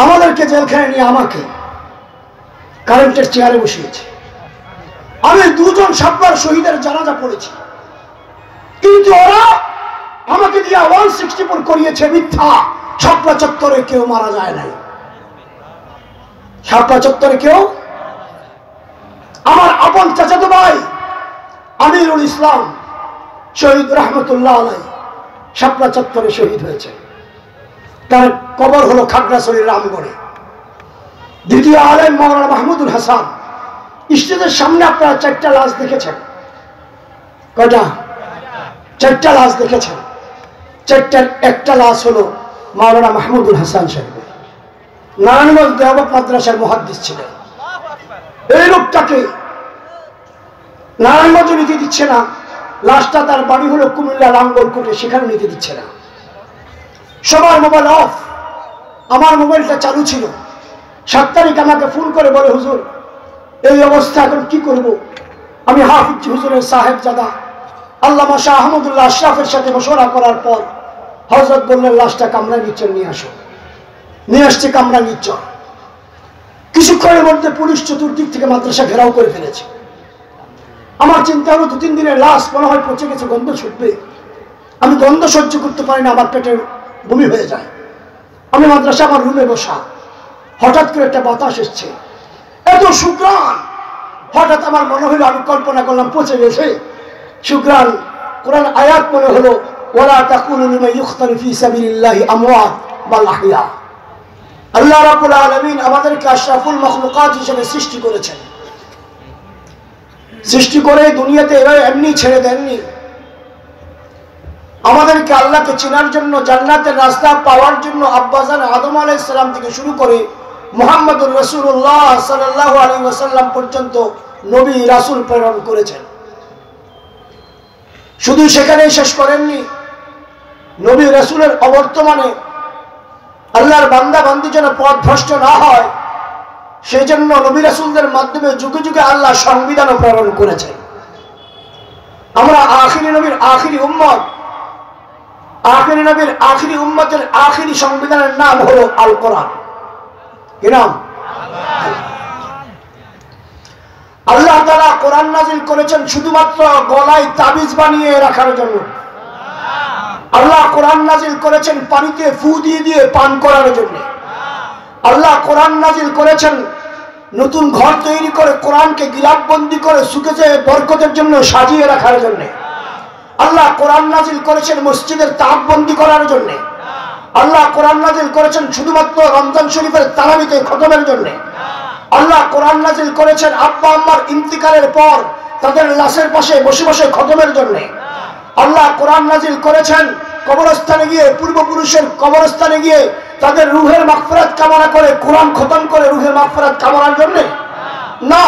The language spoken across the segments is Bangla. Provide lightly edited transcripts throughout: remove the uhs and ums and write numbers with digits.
আমাদেরকে জেলখানে নিয়ে আমাকে কারেন্টের চেয়ারে বসিয়েছে। আমি 2 জন শাপলার শহীদের জানাজা পড়েছি, কিন্তু ওরা আমাকে দিয়ে 164 করিয়েছে। মিথ্যা। শাপলা চত্বরে কেউ মারা যায় নাই। শাপলা চত্বরে কেউ, আমার আপন চাচাতো ভাই আমিরুল ইসলাম শহীদ রহমতুল্লাহ আলাইহি শাপলা চত্বরে শহীদ হয়েছে। তার কবর হলো খাগড়াছড়ির রামগড়ে। দ্বিতীয় আলেম মাওলানা মাহমুদুল হাসান, স্টেজের সামনে আপনারা 4টা লাশ দেখেছেন। কয়টা? 4টা লাশ দেখেছেন। 4টার একটা লাশ হলো মাওলানা মাহমুদুল হাসান সাহেবের। নারায়ণগঞ্জ দেওবন্দ মাদ্রাসার মুহাদ্দিস ছিলেন। এই লোকটাকে নারায়ণগঞ্জ নিতে দিচ্ছে না। লাশটা তার বাড়ি হলো কুমিল্লা লাঙ্গলকোটে, সেখানে নিতে দিচ্ছে না। সবার মোবাইল অফ, আমার মোবাইলটা চালু ছিল। 7 তারিখ আমাকে ফোন করে বলে, হুজুর এই অবস্থা, এখন কি করব? আমি হাফিজ হুজুরের সাহেবজাদা আল্লামা শাহ আহমদুল্লাহ আশরাফের সাথে মশওয়ারা করার পর হযরত বললেন লাশটা কামরাঙ্গীরচর নিয়ে আসো। নিয়ে আসছে কামরাঙ্গীরচর। কিছুক্ষণের মধ্যে পুলিশ চতুর্দিক থেকে মাদ্রাসা ঘেরাও করে ফেলেছে। আমার চিন্তা হলো 2-3 দিনের লাশ মনে হয় পচে গেছে, গন্ধ ছুটবে। আমি গন্ধ সহ্য করতে পারি না, আমার পেটে বমি হয়ে যায়। আমি মাদ্রাসা আমার রুমে বসা, হঠাৎ করে একটা বাতাস এসছে, এত সুঘ্রাণ। হঠাৎ আমার মনে হলো, আমি কল্পনা করলাম পচে গেছে সুঘ্রাণ। কোরআন আয়াত মনে হলো, ওয়ালা তাকুলু লিমান ইউকতালু ফি সাবিলিল্লাহি আমওয়াত বাল আহইয়া। আল্লাহ রাব্বুল আলামিন আমাদেরকে আশরাফুল মাখলুকাত হিসেবে সৃষ্টি করেছেন। সৃষ্টি করে দুনিয়াতে এমনি ছেড়ে দেননি। আমাদেরকে আল্লাহকে চেনার জন্য, জান্নাতের রাস্তা পাওয়ার জন্য আব্বাজান আদম আলাইহিস সালাম থেকে শুরু করে মুহাম্মদুর রাসূলুল্লাহ সাল্লাল্লাহু আলাইহি ওয়াসাল্লাম পর্যন্ত নবী রাসূল প্রেরণ করেছেন। শুধু সেখানেই শেষ করেননি। নবী রাসূলের অবর্তমানে আল্লাহর বান্দা বান্দি যেন পথভ্রষ্ট না হয়, সেই জন্য নবী রাসূলদের মাধ্যমে যুগে যুগে আল্লাহ সংবিধানও প্রেরণ করেছেন। আমরা আখিরি নবীর আখিরি উম্মত। আখিরি নবীর আখিরি উম্মতের আখিরি সংবিধানের নাম হলো আল কোরআন। কি নাম? আল্লাহ তাআলা কোরআন নাযিল করেছেন শুধুমাত্র গলায় তাবিজ বানিয়ে রাখার জন্য। আল্লাহ কোরআন নাযিল করেছেন পানিতে ফু দিয়ে দিয়ে পান করার জন্য। আল্লাহ কোরআন নাযিল করেছেন নতুন ঘর তৈরি করে কোরআনকে গিলাফবন্দি করে সুকেজে বরকতের জন্য সাজিয়ে রাখার জন্য। আল্লাহ কোরআন নাযিল করেছেন মসজিদের তাকবন্দি করার জন্য। আল্লাহ কোরআন নাযিল করেছেন শুধুমাত্র রমজান শরীফের তারাবিতে খতমের জন্য। আল্লাহ কোরআন নাযিল করেছেন আব্বা আম্মার ইন্তিকালের পর তাদের লাশের পাশে বসে বসে খতমের জন্য। আল্লাহ কোরআন নাযিল করেছেন কবরস্থানে গিয়ে, পূর্বপুরুষের কবরস্থানে গিয়ে তাদের রুহের মাগফিরাত কামনা করে কোরআন খতম করে রুহের মাগফিরাত কামনার জন্য না।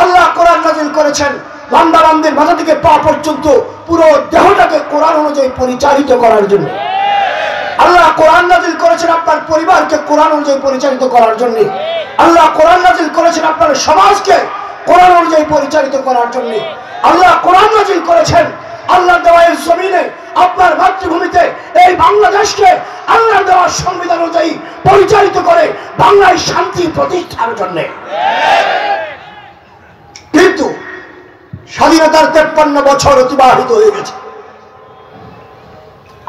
আল্লাহ কোরআন নাযিল করেছেন বান্দা বান্দির মাথা থেকে পা পর্যন্ত পুরো দেহটাকে কোরআন অনুযায়ী পরিচালিত করার জন্য। আল্লাহ কোরআন নাযিল করেছেন আপনার পরিবারকে কোরআন অনুযায়ী পরিচালিত করার জন্য। আল্লাহ কোরআন নাযিল করেছেন আপনার সমাজকে কোরআন অনুযায়ী পরিচালিত করার জন্য। আল্লাহ কোরআন নাযিল করেছেন আল্লাহ দেওয়া এই জমিনে, আপনার মাতৃভূমিতে এই বাংলাদেশকে আল্লাহ দেওয়া সংবিধান অনুযায়ী পরিচালিত করে বাংলায় শান্তি প্রতিষ্ঠার জন্য। কিন্তু স্বাধীনতার 53 বছর অতিবাহিত হয়ে গেছে।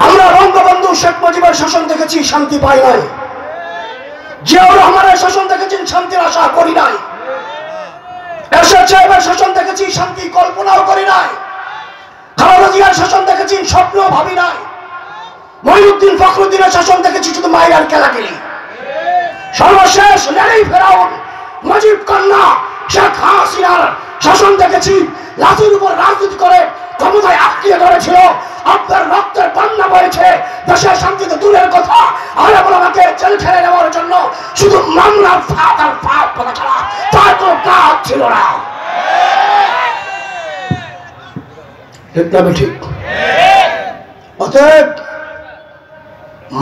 আমরা বঙ্গবন্ধু শেখ মুজিবের শাসন দেখেছি, শান্তি পাই নাই। জিয়াউর রহমানের শাসন দেখেছি, শান্তির আশা করি নাই। এরশাদ সাহেবের শাসন দেখেছি, শান্তি কল্পনাও করি নাই। খালেদা জিয়ার শাসন দেখেছি, স্বপ্নও ভাবি নাই। মঈনুদ্দিন ফখরুদ্দিনের শাসন দেখেছি শুধু মায়ের আর কেলাকেলি। সর্বশেষ লেলি ফেরাউন মুজিব কন্যা শেখ হাসিনার শাসন দেখেছি, লাঠির উপর রাজনীতি করে ক্ষমতায় আটকিয়ে ধরেছিল। আপনার রক্তের বন্যা বয়েছে, দেশের শান্তিতে দূরের কথা। আর আমাকে জেল ঠেলে নেওয়ার জন্য শুধু মামলার ফাঁদ আর ফাঁদ কথা ছাড়া তার কোনো কাজ ছিল না। ঠিক অতএব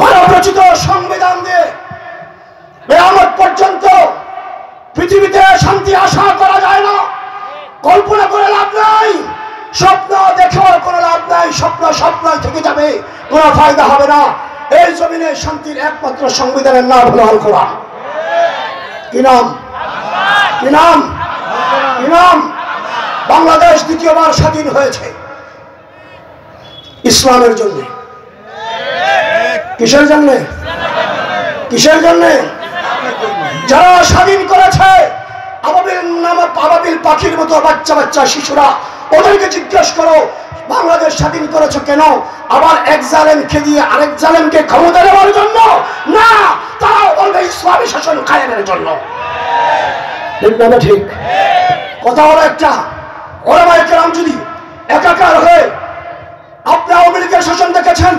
মানবরচিত সংবিধান দিয়ে কিয়ামত পর্যন্ত পৃথিবীতে শান্তি আশা করা যায় না। কল্পনা করে লাভ নাই, স্বপ্ন দেখেও কোনো লাভ নাই। স্বপ্ন স্বপ্নই থেকে যাবে, কোনো ফায়দা হবে না। এই জমিনে শান্তির একমাত্র সংবিধানের নাম হলো আল কোরআন। কি নাম? কি নাম? কি নাম? বাংলাদেশ দ্বিতীয়বার স্বাধীন হয়েছে ইসলামের জন্য। কিসের জন্য? কিসের জন্য? যারা স্বাধীন করেছে আবাবিল পাখির মতো বাচ্চা বাচ্চা শিশুরা, ওদেরকে জিজ্ঞেস করো বাংলাদেশ স্বাধীন করেছো কেন? আবার এক জালেমকে দিয়ে আরেক জালেমকে ক্ষমতা দেওয়ার জন্য না, তারাও বলবে ইসলামী শাসন কায়েমের জন্য। ঠিক না? ঠিক। কথা হলো একটা, ওলামায়ে কেরাম যদি একাকার হয়ে, আপনি আওয়ামী লীগের শাসন দেখেছেন,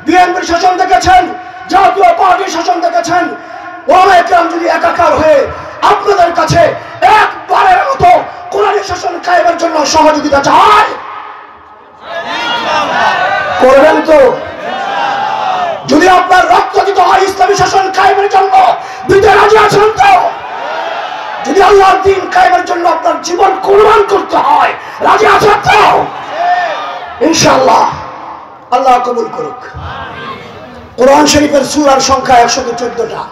বিএনপির শাসন দেখেছেন, জাতীয় পার্টির শাসন দেখেছেন, ওলামায়ে কেরাম যদি একাকার হয়ে আপনাদের কাছে একবারের মতো কোরআনী শাসন কায়েমের জন্য সহযোগিতা চায়, করবেন তো? যদি আপনার রক্ত দিতে হয় ইসলামী শাসন কায়েমের জন্য, দিতে রাজি আছেন তো? যদি আল্লাহর দ্বীন কায়েমের জন্য আপনার জীবন কুরবান করতে হয়, রাজি আছেন তো? ইনশাআল্লাহ আল্লাহ কবুল করুক। কোরআন শরীফের সূরার সংখ্যা 114টা।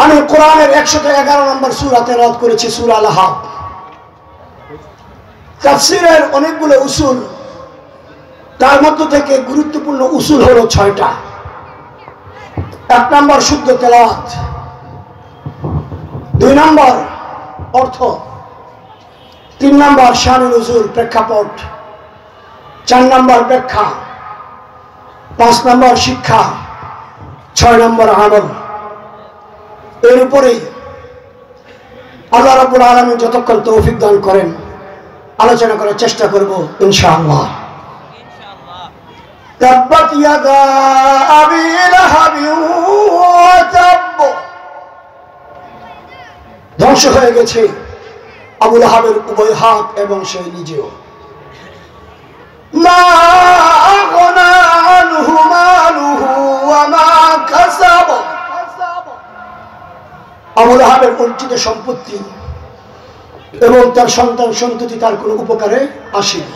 আমি কোরআনের 111 নম্বর সূরা তেলাওয়াত করেছি, সূরা আল-আহকাফ। তাফসীরের অনেকগুলো উসুল, তার মধ্য থেকে গুরুত্বপূর্ণ উসুল হলো 6টা। 1 নম্বর শুদ্ধ তেলাওয়াত, 2 নম্বর অর্থ, 3 নম্বর শানে নুজুল প্রেক্ষাপট, 4 নম্বর ব্যাখ্যা, 5 নম্বর শিক্ষা, 6 নম্বর আমল। এর উপরেই আল্লাহ রাব্বুল আলামিন যতক্ষণ তৌফিক দান করেন আলোচনা করার চেষ্টা করব ইনশাআল্লাহ। তাব্বাত ইয়াদা আবি লাহাবি ওয়া তাব, ধ্বংস হয়ে গেছে আবু লাহাবের উভয় হাত এবং সে নিজেও। মা আগনা আনহু মালুহু ওয়া মা কাসাব, আবু লাহাবের অর্জিত সম্পত্তি এবং তার সন্তান সন্ততি তার কোনো উপকারে আসেনি।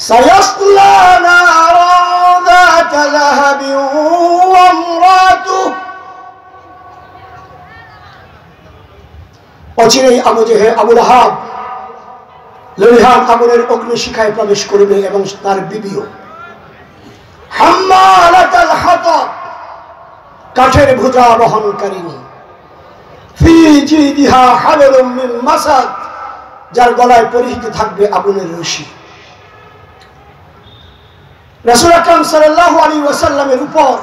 সায়াসলা নারান যাতা লাহাবি ওয়া ইমরাতুহু, অচিরেই আবু লাহাব লোহিয়ান আগুনের অগ্নিশিখায় প্রবেশ করবে এবং তার বিবিও। হাম্মালাতাল হাতাব, কাঠের ভুজা বহনকারিণী। ফি জিদিহা হাবলুম মিন মাসাদ, যার গলায় পরিহিত থাকবে আগুনের রশি। রাসূল আকরাম সাল্লাল্লাহু আলাইহি ওয়াসাল্লামের উপর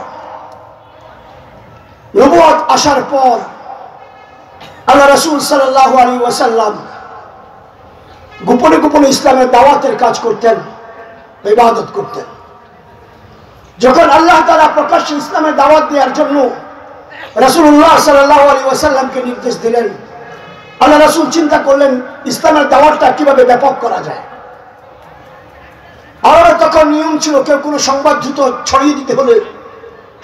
নবুয়ত আসার পর আল্লাহ রাসূল সাল্লাল্লাহু আলাইহি ওয়াসাল্লাম গোপনে গোপনে ইসলামের দাওয়াতের কাজ করতেন, ইবাদত করতেন। যখন আল্লাহ তাআলা প্রকাশ্যে ইসলামের দাওয়াত দেওয়ার জন্য রাসূলুল্লাহ সাল্লাল্লাহু আলাইহি ওয়াসাল্লামকে নির্দেশ দিলেন, আল্লাহ রাসূল চিন্তা করলেন ইসলামের দাওয়াতটা কিভাবে ব্যাপক করা যায়। আর তখন নিয়ম ছিল, কেউ কোনো সংবাদ দ্রুত ছড়িয়ে দিতে হলে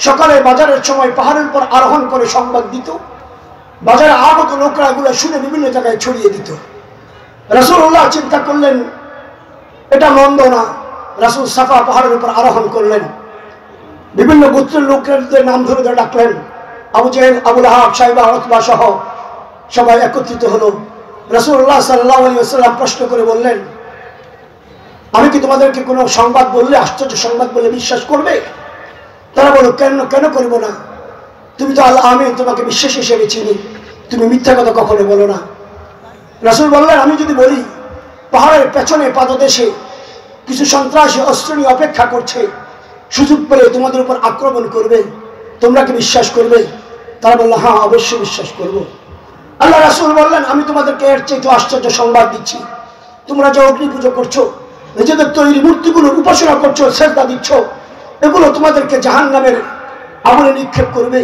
সকালে বাজারের সময় পাহাড়ের উপর আরোহণ করে সংবাদ দিত, বাজারে আগত লোকরা এগুলো শুনে বিভিন্ন জায়গায় ছড়িয়ে দিত। রাসূলুল্লাহ চিন্তা করলেন এটা মন্দ না। রাসূল সাফা পাহাড়ের উপর আরোহণ করলেন, বিভিন্ন গোত্রের লোকদের নাম ধরে ধরে ডাকলেন। আবু জেহেল, আবু লাহাব, সাইবা, উতবা সহ সবাই একত্রিত হলো। রাসূলুল্লাহ সাল্লাল্লাহু আলাইহি ওয়াসাল্লাম প্রশ্ন করে বললেন, আমি কি তোমাদেরকে কোনো সংবাদ বললে, আশ্চর্য সংবাদ বললে বিশ্বাস করবে? তারা বলল, কেন কেন করবো না? তুমি তো আল্লাহ, আমি তোমাকে বিশ্বাস হিসেবে চিনি, তুমি মিথ্যা কথা কখনো বলো না। রাসূল বললেন, আমি যদি বলি পাহাড়ের পেছনে পাদদেশে কিছু সন্ত্রাসী অস্ত্র নিয়ে অপেক্ষা করছে, সুযোগ পেলে তোমাদের উপর আক্রমণ করবে, তোমরা কি বিশ্বাস করবে? তারা বলল, হ্যাঁ অবশ্যই বিশ্বাস করব। আল্লাহ রাসূল বললেন, আমি তোমাদেরকে এর চেয়ে আশ্চর্য সংবাদ দিচ্ছি, তোমরা যে অগ্নি পুজো করছো, নিজেদের তৈরি মূর্তিগুলোর উপাসনা করছো, সেজদা দিচ্ছ, এগুলো তোমাদেরকে জাহান্নামের আগুনে নিক্ষেপ করবে।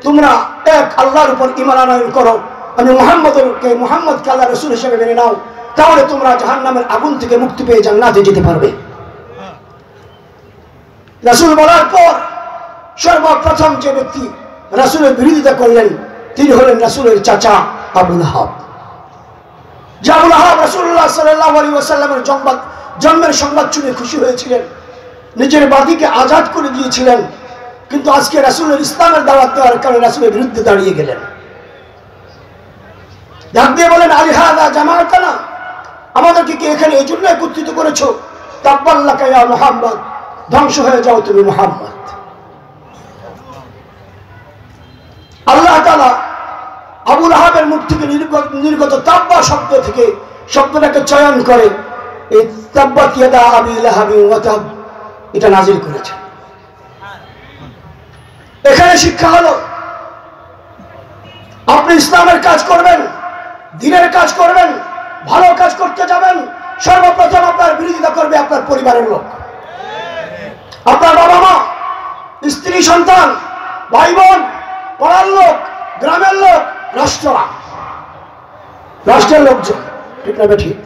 তোমরা এক আল্লাহর উপর ঈমান আনয়ন করো, আমি মুহাম্মদকে আল্লাহ রাসূল হিসেবে মেনে নাও, তাহলে তোমরা জাহান্নামের আগুন থেকে মুক্তি পেয়ে জান্নাতে যেতে পারবে। রাসূল বলার পর সর্বপ্রথম যে ব্যক্তি রাসূলের বিরোধিতা করলেন তিনি হলেন রাসূলের চাচা আবু লাহাব। যে আবু লাহাব রাসূলুল্লাহ সাল্লাল্লাহু আলাইহি ওয়াসাল্লামের জন্মের সংবাদ শুনে খুশি হয়েছিলেন, নিজের বাদীকে আজাদ করে দিয়েছিলেন, কিন্তু আজকে রাসূলের ইসলামের দাওয়াত দেওয়ার কারণে রাসূলের বিরুদ্ধে দাঁড়িয়ে গেলেন। ডাক দিয়ে বলেন, আলিহাদা জামাআতানা, আমাদেরকে কি এখানে এই জন্য একত্রিত করেছো? তাব্বাল্লাকা ইয়া মুহাম্মদ, ধ্বংস হয়ে যাও তুমি মুহাম্মদ। আল্লাহ তাআলা আবু লাহাবের মুখ থেকে নির্গত তাব্বা শব্দ থেকে শব্দটাকে চয়ন করে এই তাব্বাত ইয়াদা আবি লাহাবিন ওয়া তাব এটা নাযিল করেছেন। এখানে শিক্ষা হলো, আপনি ইসলামের কাজ করবেন, দ্বীনের কাজ করবেন, ভালো কাজ করতে যাবেন, সর্বপ্রথম আপনার বিরোধিতা করবে আপনার পরিবারের লোক, আপনার বাবা মা, স্ত্রী সন্তান, ভাই বোন, পাড়ার লোক, গ্রামের লোক, রাষ্ট্রের লোকজন। ঠিক না ঠিক?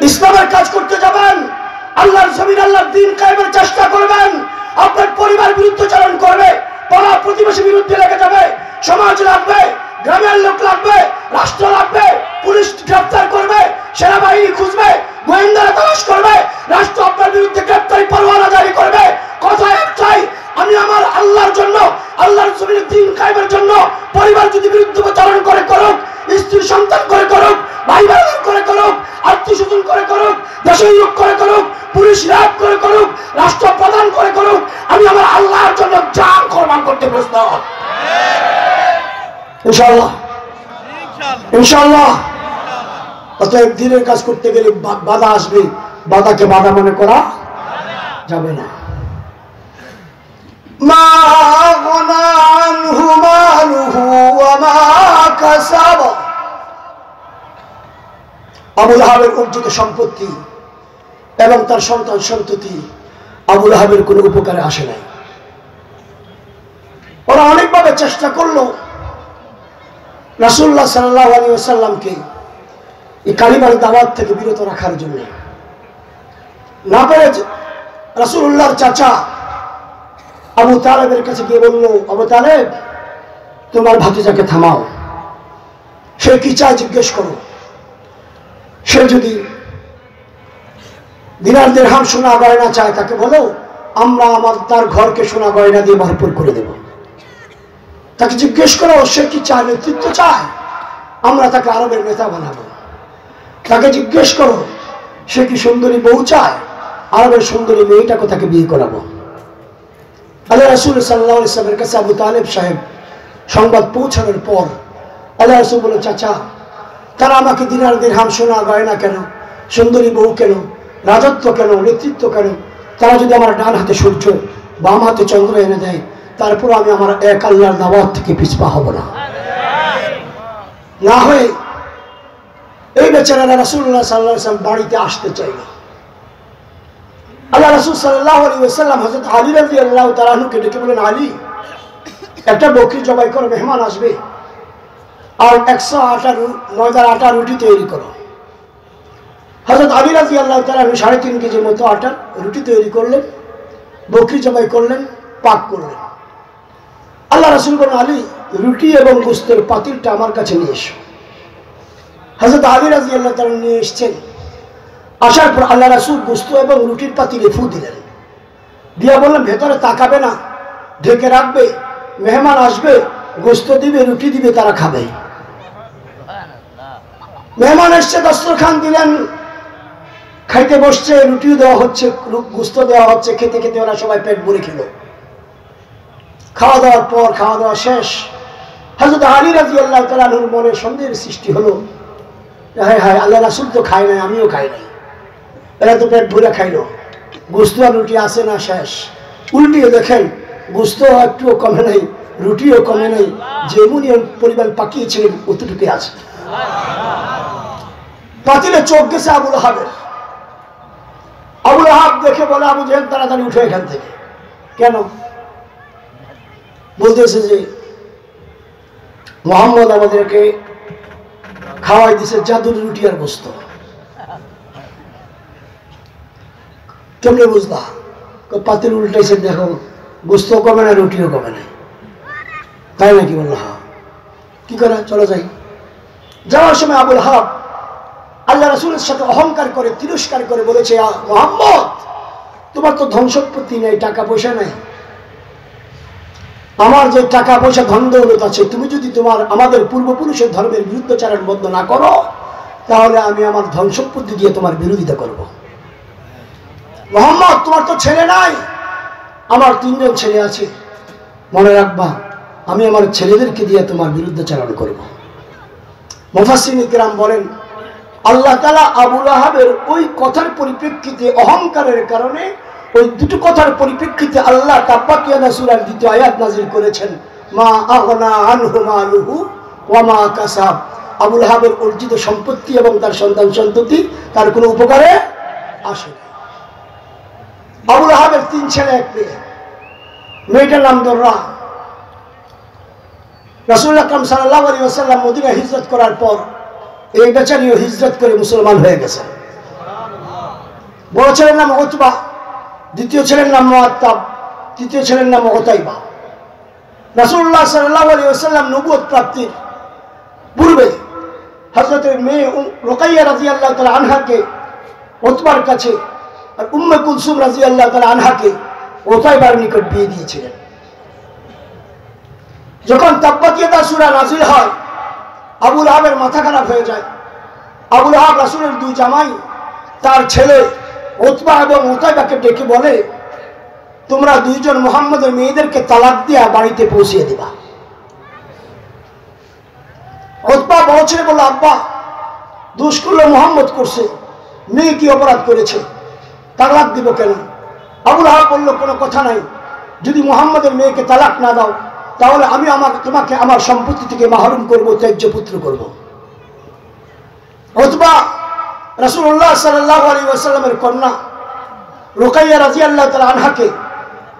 ইসলামের কাজ করতে যাবেন, আল্লাহর জমিন, আল্লাহর দ্বীন কায়েমের চেষ্টা করবেন, আপনার পরিবার বিরুদ্ধাচরণ করবে, পাড়া প্রতিবেশী বিরুদ্ধে লেগে যাবে, সমাজ লাগবে, গ্রামের লোক লাগবে, রাষ্ট্র লাগবে, পুলিশ গ্রেফতার করবে, সেনাবাহিনী খুঁজবে, গোয়েন্দারা তালাশ করবে, রাষ্ট্র আপনার বিরুদ্ধে গ্রেফতারি পরোয়ানা জারি করবে। কথা একটাই, আমি আমার আল্লাহর জন্য, আল্লাহর জমিনের দ্বীন কায়েমের জন্য পরিবার যদি বিরুদ্ধাচরণ করে করুক, স্ত্রী সন্তান করে করুক, ভাই ভাই করে করুক, আত্মীয় স্বজন করে করুক, দেশের লোক করে করুক, পুলিশ র্যাব করে করুক, রাষ্ট্র প্রদান করে করুক, আমি আমার আল্লাহর জন্য জান কোরবান করতে প্রস্তুত। ইনশাআল্লাহ, ইনশাআল্লাহ। অতএব দ্বীনের কাজ করতে গেলে বাধা আসবে, বাধাকে বাধা মনে করা যাবে না। মা গনা আনহু মালুহু ওয়া মা কাসাব, আবু লাহাবের অর্জিত সম্পত্তি এবং তার সন্তান সন্ততি আবু লাহাবের কোনো উপকারে আসে নাই। ওরা অনেকভাবে চেষ্টা করলো রাসূলুল্লাহ সাল্লাল্লাহু আলাইহি ওয়াসাল্লামকে এই কালিমার দাওয়াত থেকে বিরত রাখার জন্য। না পেরে রাসূলুল্লাহর চাচা আবু তালেবের কাছে গিয়ে বলল, আবু তালেব, তোমার ভাতিজাকে থামাও, সে কি চায় জিজ্ঞেস করো। সে যদি দিনার দিরহাম সোনা গয়না চায়, তাকে বলো আমরা তার ঘরকে সোনা গয়না দিয়ে ভরপুর করে দেব। তাকে জিজ্ঞেস করো সে কি চায়, নেতৃত্ব চায়, আমরা তাকে আরবের নেতা বানাবো। তাকে জিজ্ঞেস করো সে কি সুন্দরী বউ চায়, আরবের সুন্দরী মেয়েটাকে তাকে বিয়ে করাবো। আল্লাহ রাসূল সাল্লাল্লাহু আলাইহি ওয়াসাল্লামের কাছে আবু তালেব সাহেব সংবাদ পৌঁছানোর পর আল্লাহ রাসূল বলে, চাচা, তারা আমাকে দিনার দিরহাম সোনা গয়না কেন, সুন্দরী বউ কেন, রাজত্ব কেন, নেতৃত্ব কেন, তারা যদি আমার ডান হাতে সূর্য বাম হাতে চন্দ্র এনে দেয়, তারপর আমি আমার এক আল্লাহর দাওয়াত থেকে পিছপা হব না। না হয়ে এই বেচারারা রাসূলুল্লাহ সাল্লাল্লাহু আলাইহি ওয়াসাল্লাম বাড়িতে আসতে চাইল। আল্লাহ রাসূল সাল্লাল্লাহু আলাইহি ওয়াসাল্লাম হযরত আলী রাদিয়াল্লাহু তাআলা আনহুকে ডেকে বলেন, আলী, একটা বকরি জবাই করে মেহমান আসবে, আর 100 ময়দার আটা রুটি তৈরি করো। হযরত আলী রাদিয়াল্লাহু তাআলা 3.5 কেজির মতো আটার রুটি তৈরি করলেন, বকরি জবাই করলেন, পাক করলেন। আল্লাহ রাসূল বলেন, আলী, রুটি এবং গোশতের পাতিলটা আমার কাছে নিয়ে এসো। হযরত আলী রাদিয়াল্লাহু তাআলা নিয়ে এসেছেন। আসার পর আল্লাহ রাসূল গোশত এবং রুটির পাতিলে ফু দিলেন, দিয়া বললেন, ভেতরে তাকাবে না, ঢেকে রাখবে, মেহমান আসবে, গোশত দিবে, রুটি দিবে, তারা খাবে। মেহমান এসছে, দস্তরখান দিলেন, খাইতে বসছে, রুটিও দেওয়া হচ্ছে, গোশত দেওয়া হচ্ছে, খেতে খেতে ওরা সবাই পেট ভরে খেল। খাওয়া দাওয়ার পর, খাওয়া দাওয়া শেষ, হযরত আলী রাদিয়াল্লাহু তাআলা আনহুর মনে সন্দেহের সৃষ্টি হলো, হায় হায়, আল্লাহ রাসূল তো খায় নাই, আমিও খাই নাই, এরা তো পেট ভরে খাইলো, গোশত আর রুটি আছে না শেষ। উল্টিয়ে দেখেন, গোশত একটুও কমে নাই, রুটিও কমে নাই, যেমনি পরিমাণ পাকিয়েছিলেন অতটুকুই আছে। পাতিলে চোখ গেছে আবু লাহাবের। আবু লাহাব দেখে বলে, আবু জেহেল, তাড়াতাড়ি উঠে এখান থেকে। কেন? বলতেছে যে মুহাম্মদ আমাদেরকে খাওয়াই দিছে জাদুর রুটি আর গোশত। কেমনে বুঝলা? পাতিল উল্টাইছে, দেখো গোশত কমে না, রুটিও কমে না। তাই নাকি? বললো হ্যাঁ। কি করে? চলো যাই। যাওয়ার সময় আবু লাহাব আল্লাহ রাসূলের সাথে অহংকার করে, তিরস্কার করে বলেছে, মুহাম্মদ, তোমার তো ধন সম্পত্তি নেই, টাকা পয়সা নেই, আমার যে টাকা পয়সা ধন দৌলত আছে, তুমি যদি আমাদের পূর্বপুরুষের ধর্মের বিরুদ্ধাচারণ বন্ধ না করো, তাহলে আমি আমার ধন সম্পত্তি দিয়ে তোমার বিরোধিতা করব। মোহাম্মদ, তোমার তো ছেলে নাই, আমার 3 জন ছেলে আছে, মনে রাখবা আমি আমার ছেলেদেরকে দিয়ে তোমার বিরুদ্ধাচারণ করব। মুফাসসিরিন কিরাম বলেন, আল্লাহ তাআলা আবু লাহাবের ওই কথার পরিপ্রেক্ষিতে, অহংকারের কারণে, ওই দুটো কথার পরিপ্রেক্ষিতে আল্লাহ তাব্বাত ইয়াদা সূরার 2য় আয়াত নাযিল করেছেন, মা আগনা আনহু মালুহু ওয়া মা কাসাব। আবু লাহাবের অর্জিত সম্পত্তি এবং তার সন্তান সন্ততি তার কোনো উপকারে আসে না। আবু লাহাবের 3 ছেলে 1 মেয়ে। মেয়েটার নাম দররা। রাসূল আকরাম সাল্লাল্লাহু আলাইহি ওয়াসাল্লাম মদিনা হিজরত করার পর এই বেচারিও হিজরত করে মুসলমান হয়ে গেছে। বড় ছেলের নাম উতবা, দ্বিতীয় ছেলের নাম মুআত্তাব, তৃতীয় ছেলের নাম উতাইবা। রাসূলুল্লাহ সাল্লাল্লাহু আলাইহি ওয়াসাল্লাম নবুয়ত প্রাপ্তির পূর্বে হযরতের মেয়ে রুকাইয়া রাদিয়াল্লাহু তাআলা আনহাকে উতবার কাছে আর উম্মে কুলসুম রাদিয়াল্লাহু তাআলা আনহাকে উতাইবার নিকট বিয়ে দিয়েছিলেন। যখন তাব্বাত ইয়াদা সূরা নাযিল হয়, আবু লাহাবের মাথা খারাপ হয়ে যায়। আবু লাহাব রাসূলের 2 জামাই, তার ছেলে উতবা এবং উতাইবাকে ডেকে বলে, তোমরা 2 জন মুহাম্মদের মেয়েদেরকে তালাক দিয়ে বাড়িতে পৌঁছিয়ে দিবা। উতবা বড় ছেলে বলল, আব্বা, দোষ করলে মুহাম্মদ করছে, মেয়ে কি অপরাধ করেছে, তালাক দিব কেন? আবু লাহাব বলল, কোনো কথা নাই, যদি মুহাম্মদের মেয়েকে তালাক না দাও তাহলে আমি তোমাকে আমার সম্পত্তি থেকে মাহরুম করব, ত্যায্য পুত্র করব। উতবা রাসূলুল্লাহ সাল্লাল্লাহু আলাইহি ওয়াসাল্লামের কন্যা রুকাইয়া রাদিয়াল্লাহু তাআলা আনহাকে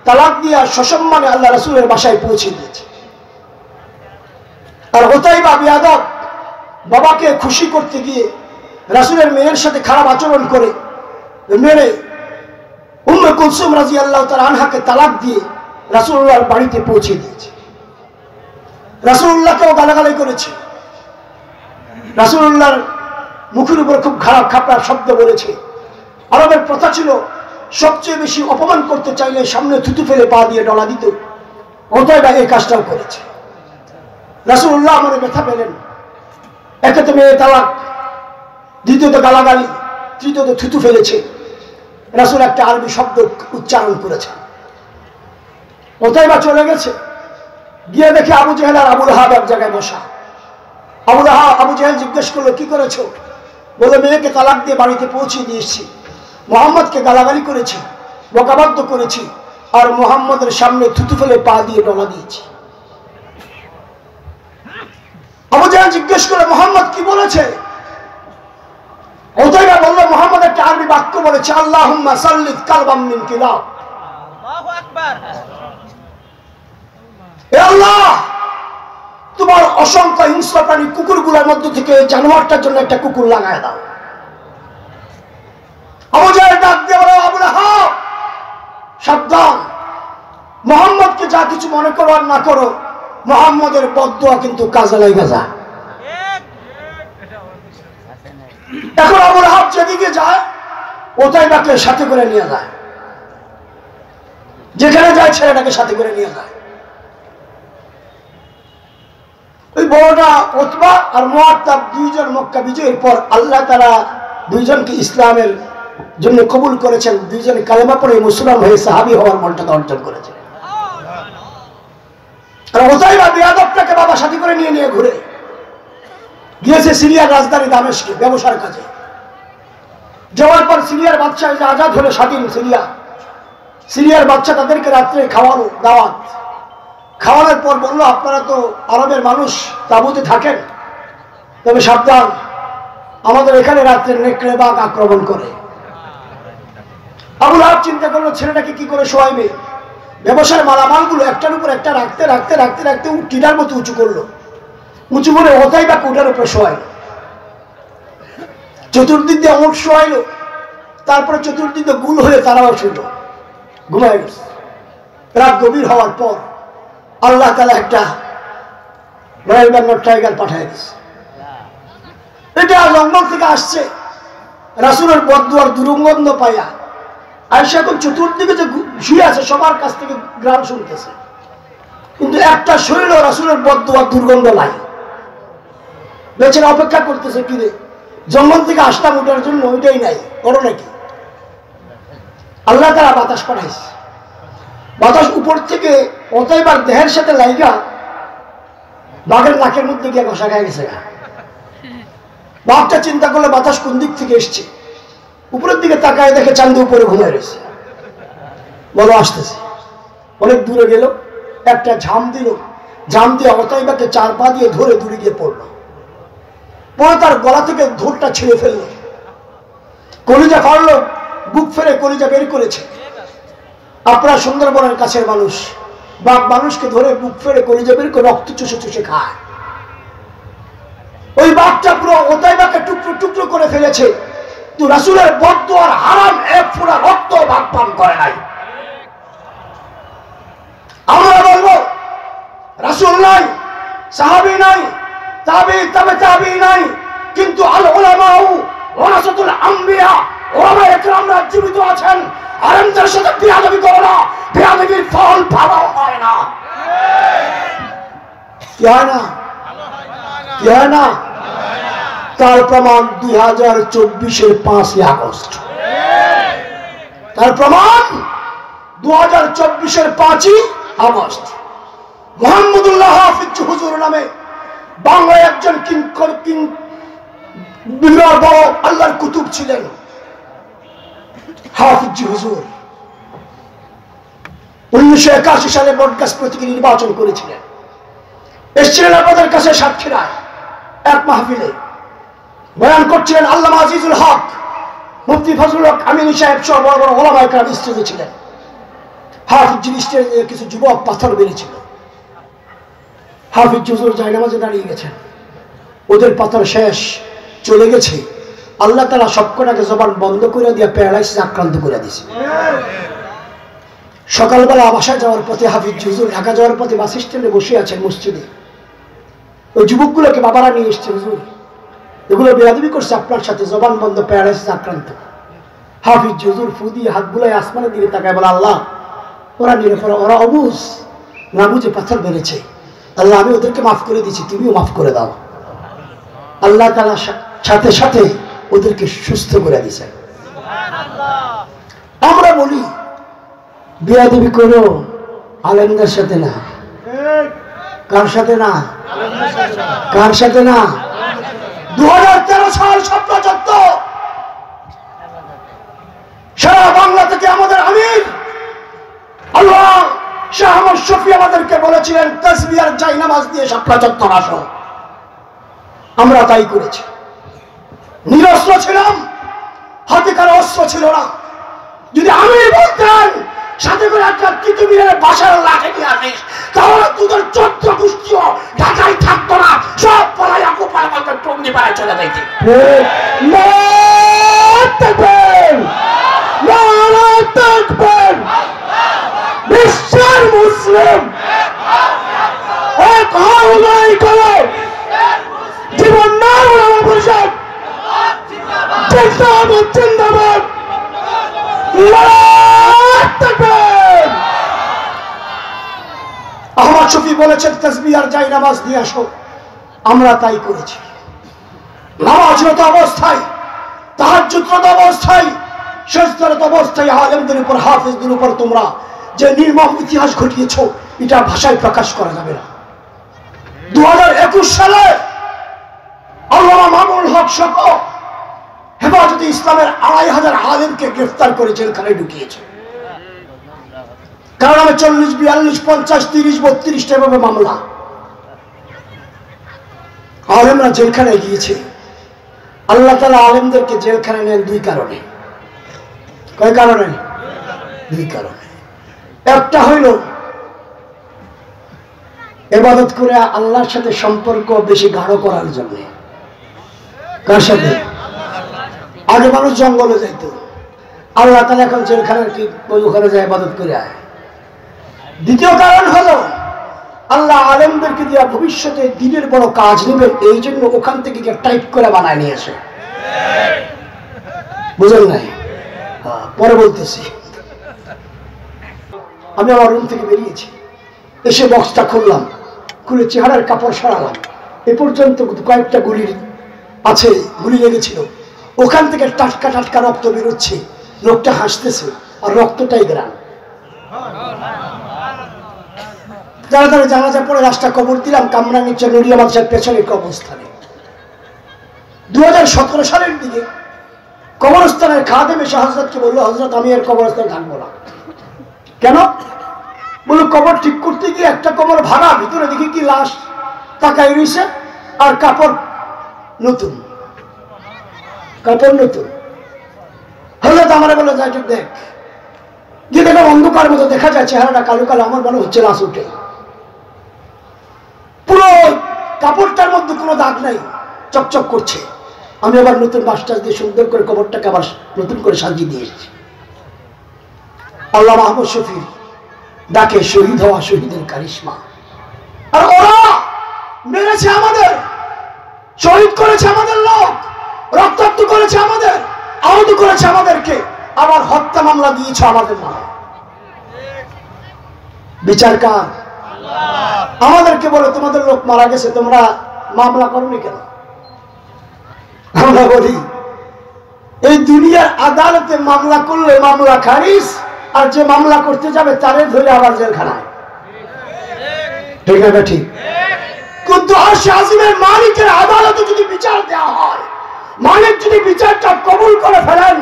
তালাক দিয়া সসম্মানে আল্লাহ রাসূলের বাসায় পৌঁছে দিয়েছে। আর উতাইবা বিয়াদব বাবাকে খুশি করতে গিয়ে রাসূলের মেয়ের সাথে খারাপ আচরণ করে মেরে উম্মে কুলসুম রাদিয়াল্লাহু তাআলা আনহাকে তালাক দিয়ে রাসূলুল্লাহর বাড়িতে পৌঁছে দিয়েছে। রাসূলুল্লাহকেও গালাগালি করেছে, রাসূলুল্লাহর মুখের উপর খুব খারাপ খাপড়ার শব্দ বলেছে। আরবের প্রথা ছিল, সবচেয়ে বেশি অপমান করতে চাইলে সামনে থুতু ফেলে পা দিয়ে ডলা দিত। উতাইবা এই কাজটাও করেছে। রাসূলুল্লাহ মনে ব্যথা পেলেন, একে তো মেয়ে তালাক, দ্বিতীয়ত গালাগালি, তৃতীয়ত থুতু ফেলেছে। রাসূল একটা আরবি শব্দ উচ্চারণ করেছে। উতাইবা চলে গেছে, গিয়ে দেখে আবু জেহেল আর আবু লাহাব এক জায়গায় বসা। আবু জেহেল জিজ্ঞেস করলো, কি করেছো? বলে, মেয়েকে তালাক দিয়ে বাড়িতে পৌঁছে দিয়েছি, মুহাম্মদকে গালাগালি করেছি, বকাবাদ্য করেছি, আর মুহাম্মদের সামনে থুতু ফেলে পা দিয়ে ডলা দিয়েছি। আবু জেহেল জিজ্ঞেস করে, মুহাম্মদ কি বলেছে? উতাইবা বলল, মুহাম্মদ একটা আরবি বাক্য বলেছে, আল্লাহুম্মা সাল্লিত কালবাম মিন কিলাব। আল্লাহু আকবার। হে আল্লাহ, তোমার অসংখ্য হিংস্র প্রাণী কুকুরগুলোর মধ্য থেকে জানোয়ারটার জন্য একটা কুকুর লাগায় দাও। আবু জেহেল ডাক দিয়ে বলে, আবু লাহাব, সাবধান, মুহাম্মদকে যা কিছু মনে করো আর না করো, মুহাম্মদের বদদুয়া কিন্তু কাজে লাগে যায়। এখন আবু লাহাব যেদিকে যায়, উতাইবাকে সাথে করে নিয়ে যায়, যেখানে যায় ছেলেটাকে সাথে করে নিয়ে যায়। ওই বড়টা উতবা আর মুআত্তাব 2 জন মক্কা বিজয়ের পর আল্লাহ তাআলা 2 জনকে ইসলামের জন্য কবুল করেছেন। 2 জন কালেমা পড়ে মুসলমান হয়ে সাহাবী হওয়ার মর্যাদা অর্জন করেছেন। আর উতাইবা বিয়াদবটাকে বাবা সাথে করে নিয়ে ঘুরে গিয়েছে সিরিয়ার রাজধানী দামেস্কে ব্যবসার কাজে। যাওয়ার পর সিরিয়ার বাদশা যে আজাদ হলে স্বাধীন সিরিয়ার বাদশা তাদেরকে রাত্রে খাওয়ানো দাওয়াত। খাওয়ানোর পর বললো, আপনারা তো আরবের মানুষ, তাঁবুতে থাকেন, তবে সাবধান, আমাদের এখানে রাত্রে নেকড়ে বাঘ আক্রমণ করে। আবু লাহাব চিন্তা করলো, ছেলেটাকে কি করে শোয়াইবে। ব্যবসার মালামালগুলো একটার উপর একটা রাখতে রাখতে রাখতে রাখতে টিলার মতো উঁচু করলো। উঁচু করে উতাইবাকে উঠার উপরে শোয়াইলো, চতুর্দিক দিয়ে উঠ শোয়াইলো, তারপরে চতুর্দিক দিয়ে গুল হয়ে তারাও শুনল, ঘুমাই গেছে। রাত গভীর হওয়ার পর আল্লাহ তাআলা একটা রয়্যাল বেঙ্গল টাইগার পাঠিয়ে দিয়েছে। এটা জঙ্গল থেকে আসছে, রাসূলের বদদুয়ার দুর্গন্ধ পাইয়া আয়েশা এখন চতুর্দিকে যে শুয়ে আছে সবার কাছ থেকে গ্রাম শুনতেছে। কিন্তু একটা শরীর রাসূলের বদদুয়া দুর্গন্ধ নাই। বেচারা অপেক্ষা করতেছে, কিরে জঙ্গল থেকে আসলাম ওঠার জন্য, ওইটাই নাই, করো নাকি? আল্লাহ তাআলা বাতাস পাঠাইছে, বাতাস উপর থেকে অতএবার দেহের সাথে লাইগা বাঘের নাকের মধ্যে গিয়ে ঘষা খায় গেছে। বাঘটা চিন্তা করলে বাতাস কোন দিক থেকে এসছে, উপরের দিকে তাকায় দেখে চাঁদ উপরে ঘুমায় রয়েছে। বলো আসতেছে, অনেক দূরে গেল, একটা ঝাম দিল, ঝাম দিয়ে অতএবাকে 4 পা দিয়ে ধরে দূরে গিয়ে পড়লো, পরে তার গলা থেকে ধূরটা ছিঁড়ে ফেললো, কলিজা ফাড়লো, বুক ফেরে কলিজা বের করেছে। আপনারা সুন্দরবনের কাছের মানুষ, বাঘ মানুষকে ধরে বুক ফেরে কলিজা বের করে রক্ত চুষে চুষে খায়। ওই বাঘটা পুরো ওতাইবাকে টুকরো টুকরো করে ফেলেছে, তো রাসূলের বদদুয়ার হারাম এক ফোঁটা রক্ত বাঘ পান করে নাই। আমরা বলবো রাসূল নাই, সাহাবী নাই, তাবি তবে তাবি নাই, কিন্তু আল উলামাউ ওয়ারাসাতুল আম্বিয়া, ওলামায়ে কেরামরা জীবিত আছেন। আলেমদের সাথে বেয়াদবি করো না, বেয়াদবির ফল ভালো হয় না। কি হয় না? কি হয় না? তার প্রমাণ 2024-এর 5ই আগস্ট। তার প্রমাণ 2024-এর 5ই আগস্ট। মুহাম্মদুল্লাহ হাফিজ হুজুর নামে বাংলায় একজন বিরাট বড় আল্লাহর কুতুব ছিলেন হাফিজ হুজুর। 1981 সালে ব্রডকাস্ট প্রতীকে নির্বাচন করেছিলেন। এসেছিলেন আপনাদের কাছে সাতক্ষীরায় এক মাহফিলে, বয়ান করছিলেন আল্লামা আজিজুল হক, মুফতি ফজলুল হক আমিনী সাহেব সহ বড় বড় ওলামায়ে কেরাম স্টেজে ছিলেন। হাফিজ স্টেজে কিছু যুবক পাথর বেরিয়েছিল, হাফিজ হুজুর জায়নামাজে দাঁড়িয়ে গেছেন, ওদের পাথর শেষ, চলে গেছে। আল্লাহ তাআলা সবকটাকে জবান বন্ধ করে দিয়ে প্যারালাইসিস আক্রান্ত করে দিয়েছে। সকালবেলা বাসায় যাওয়ার পথে হাফিজ হুজুর ঢাকা যাওয়ার পথে বাস স্ট্যান্ডে বসে আছেন মসজিদে। ওই যুবকগুলোকে বাবারা নিয়ে এসছে, হুজুর এগুলো বেয়াদবি করছে আপনার সাথে, জবান বন্ধ, প্যারালাইসিস আক্রান্ত। হাফিজ হুজুর ফু দিয়ে হাত বুলায় আসমানের দিকে তাকায় বলে, আল্লাহ ওরা নিরাপরাধ, ওরা অবুঝ না বুঝে পাথর বেড়েছে, আল্লাহ আমি ওদেরকে মাফ করে দিচ্ছি, তুমিও মাফ করে দাও। আল্লাহ তাআলা সাথে সাথে ওদেরকে সুস্থ করে দিয়েছেন। আমরা বলি বেয়াদবি করো আলেমদের সাথে না, কার সাথে না? কার সাথে না? 2013 সাল 17 সারা বাংলা থেকে আমাদের আমির আল্লাহ শাহ আহমদ শফি আমাদেরকে বলেছিলেন তাসবিহ আর জায়নামাজ দিয়ে শাপলা চত্বর আসো। আমরা তাই করেছি। নিরস্ত্র ছিলাম, হাতে কারো অস্ত্র ছিল না। যদি আমির বলতেন সাথে করে একটা তিতুমিরের বাসার লাঠি নিয়ে আসিস, তাহলে তোদের 14 গোষ্ঠীও ঢাকায় থাকতো না, সব পলাইয়া কোপায় আমাদের টঙ্গি পাড়ায় চলে যাইত। বিশ্বের মুসলিম এক হওয়াই করে জীবন না পরিষদ জিন্দাবাদ। আহমদ শফি বলেছেন তাসবিহ আর জায়নামাজ দিয়ে আসো, আমরা তাই করেছি। নামাজরত অবস্থায়, তাহাজ্জুদরত অবস্থায়, সিজদারত অবস্থায় আলেমদের উপর, হাফেজদের উপর তোমরা যে নির্মম ইতিহাস ঘটিয়েছ, এটা ভাষায় প্রকাশ করা যাবে না। 2021 সালে আল্লামা মামুনুল হক সহ হেফাজতে ইসলামের 2500 আলেমকে গ্রেফতার করে জেলখানায় ঢুকিয়েছে। কারণ আমি 40, 42, 50, 30, 32টা এভাবে মামলা। আলেমরা জেলখানায় গিয়েছে। আল্লাহ তাআলা আলেমদেরকে জেলখানায় নেন 2 কারণে। কয় কারণে? 2 কারণে। একটা হইল ইবাদত করে আল্লাহর সাথে সম্পর্ক বেশি গাঢ় করার জন্য। কার সাথে? আগে মানুষ জঙ্গলে যাইতো, আল্লাহ তাআলা এখন জেলখানার কি ওখানে যায় ইবাদত করে আয়। দ্বিতীয় কারণ হলো আল্লাহ আলেমদেরকে দিয়ে ভবিষ্যতে দ্বীনের বড় কাজ নেবেন, এই জন্য ওখান থেকে টাইট করে বানায় নিয়ে আসে। বুঝলেন নাই? পরে বলতেছি। আমি আমার রুম থেকে বেরিয়েছি, এসে বক্সটা খুললাম, খুলে চেহারার কাপড় সরালাম, এ পর্যন্ত কয়েকটা গুলি আছে, গুলি লেগেছিল, ওখান থেকে টাটকা টাটকা রক্ত বেরোচ্ছে, লোকটা হাসতেছে আর রক্তটাই গ্রাম। যারা তারা জানাজা পড়ে রাস্তা কবর দিলাম কামরাঙ্গীর নুরিয়া মাদ্রাসার পেছনের কবরস্থানে। 2017 সালের দিকে কবরস্থানের খাদেম এসে হযরতকে বললো, হযরত আমি এর কবরস্থানে থাকবো না। কেন? বললো কবর ঠিক করতে গিয়ে একটা কবর ভাড়া, ভিতরে দেখি কি লাশ তাকাই রয়েছে আর কাপড় নতুন, কাপড় নতুন। হযরত আমারে বলে যাই দেখ, গিয়ে দেখলাম অন্ধকার মতো দেখা যায়, চেহারাটা কালো কালো, আমার মনে হচ্ছে লাশ উঠে। পুরো কাপড়টার মধ্যে কোনো দাগ নাই, চকচক করছে। আমি আবার নতুন বাসটাস দিয়ে সুন্দর করে কবরটাকে আবার নতুন করে সাজিয়ে দিয়ে এসেছি। আল্লাহ মাহমুদ শফি ডাকে শহীদ হওয়া শহীদের কারিশমা। আর ওরা মেরেছে আমাদের, শহীদ করেছে আমাদের লোক, রক্তাক্ত করেছে আমাদের, আহত করেছে আমাদেরকে, আবার হত্যা মামলা দিয়েছে আমাদের নামে। বিচার কার? আমাদেরকে বলে তোমাদের লোক মারা গেছে, তোমরা মামলা করোনি কেন? আমরা বলি এই দুনিয়ার আদালতে মামলা করলে মামলা খারিজ, আর যে মামলা করতে যাবে তারে ধরে আবার জেলখানায়। ঠিক না? ঠিক। কিন্তু আজিমের মালিকের আদালতে যদি বিচার দেওয়া হয়, মালিক যদি বিচারটা কবুল করে ফেলেন,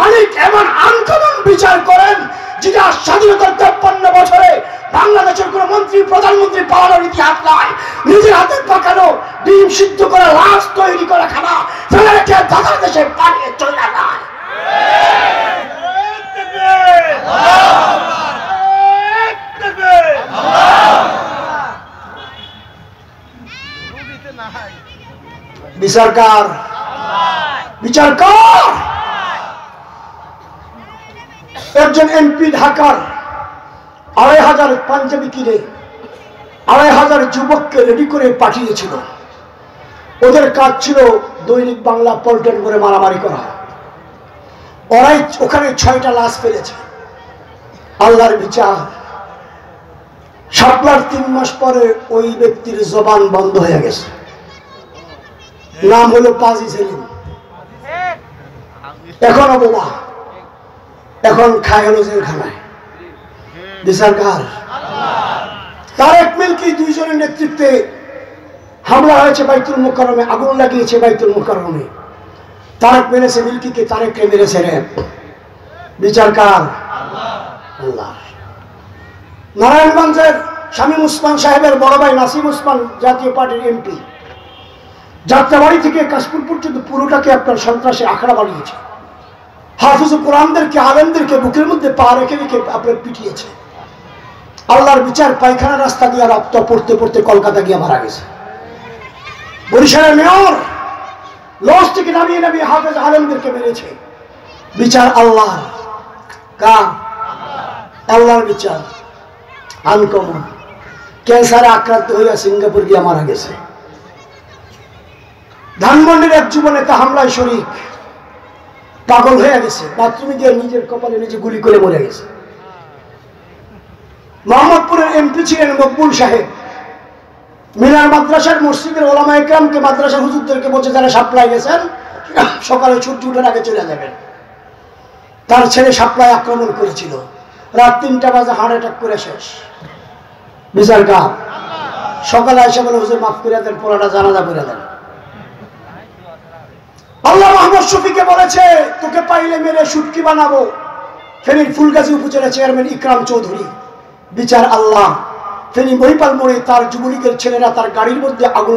মালিক এমন আনকমন বিচার করেন যেটা স্বাধীনতার 53 বছরে বাংলাদেশের কোন মন্ত্রী প্রধানমন্ত্রী পাওয়ানোর ইতিহাস নয়। নিজের হাতে পাকানো ডিম সিদ্ধ করে লাশ তৈরি করে খানা ফেলে রেখে দাদা দেশে পাঠিয়ে চলে যায়। বিচার কার? বিচার কার? একজন এমপি ঢাকার 2500 পাঞ্জাবি কিনে 2500 যুবককে রেডি করে পাঠিয়েছিল। ওদের কাজ ছিল দৈনিক বাংলা পল্টন করে মারামারি করা। ওরাই ওখানে 6টা লাশ ফেলেছে। আল্লাহর বিচার, শাপলার 3 মাস পরে ওই ব্যক্তির জবান বন্ধ হয়ে গেছে। নাম হলো পাজি সেলিম। এখনো বোমা, এখন খায় হলো জেলখানায়। বিচার কার? তারেক মিল্কি দুইজনের নেতৃত্বে হামলা হয়েছে বাইতুল মুকাররমে, আগুন লাগিয়েছে বাইতুল মুকাররমে। তারেক মেরেছে মিল্কিকে, তারেককে মেরেছে র্যাব। বিচার কার? আল্লাহ। নারায়ণগঞ্জের শামীম ওসমান সাহেবের বড় ভাই নাসিম ওসমান জাতীয় পার্টির এমপি, যাত্রাবাড়ি থেকে কাশপুর পর্যন্ত পুরোটাকে আপনার সন্ত্রাসী আখড়া বানিয়েছে। হাফিজ কোরআনদেরকে, আলেমদেরকে বুকের মধ্যে পা রেখে রেখে আপনার পিটিয়েছে। আল্লাহর বিচার, পায়খানা রাস্তা দিয়ে রক্ত পড়তে পড়তে কলকাতা গিয়ে মারা গেছে। বরিশালের মেয়র লজ থেকে নামিয়ে নামিয়ে হাফেজ আলেমদেরকে মেরেছে। বিচার আল্লাহ কার? আল্লাহর বিচার আনকমন। ক্যান্সারে আক্রান্ত হইয়া সিঙ্গাপুর গিয়ে মারা গেছে। ধানমন্ডির এক যুব নেতা হামলায় শরীক, পাগল হয়ে গেছে, বাথরুমে গিয়ে নিজের কপালে নিজে গুলি করে মরে গেছে। মোহাম্মদপুরের এমপি ছিলেন মকবুল সাহেব, মিনার মাদ্রাসার মসজিদের ওলামা একরামকে, মাদ্রাসার হুজুরদেরকে বলছে যারা সাপ্লাই গেছেন সকালে ছুটি উঠার আগে চলে যাবেন। তার ছেলে সাপ্লাই আক্রমণ করেছিল, রাত 3টা বাজে হার্ট অ্যাটাক করে শেষ। বিচার কার? সকালে এসে বলে হুজুর মাফ করে দেন, পোড়াটা জানাজা করে দেন। আল্লাহ মাহমুদ শফিকে বলেছে তোকে পাইলে মেরে শুটকি বানাবো। ফেনীর ফুলগাজী উপজেলা চেয়ারম্যান ইকরাম চৌধুরী। বিচার আল্লাহ। ফেনী মহিপাল মোড়ে তার যুবলীগের ছেলেরা তার গাড়ির মধ্যে আগুন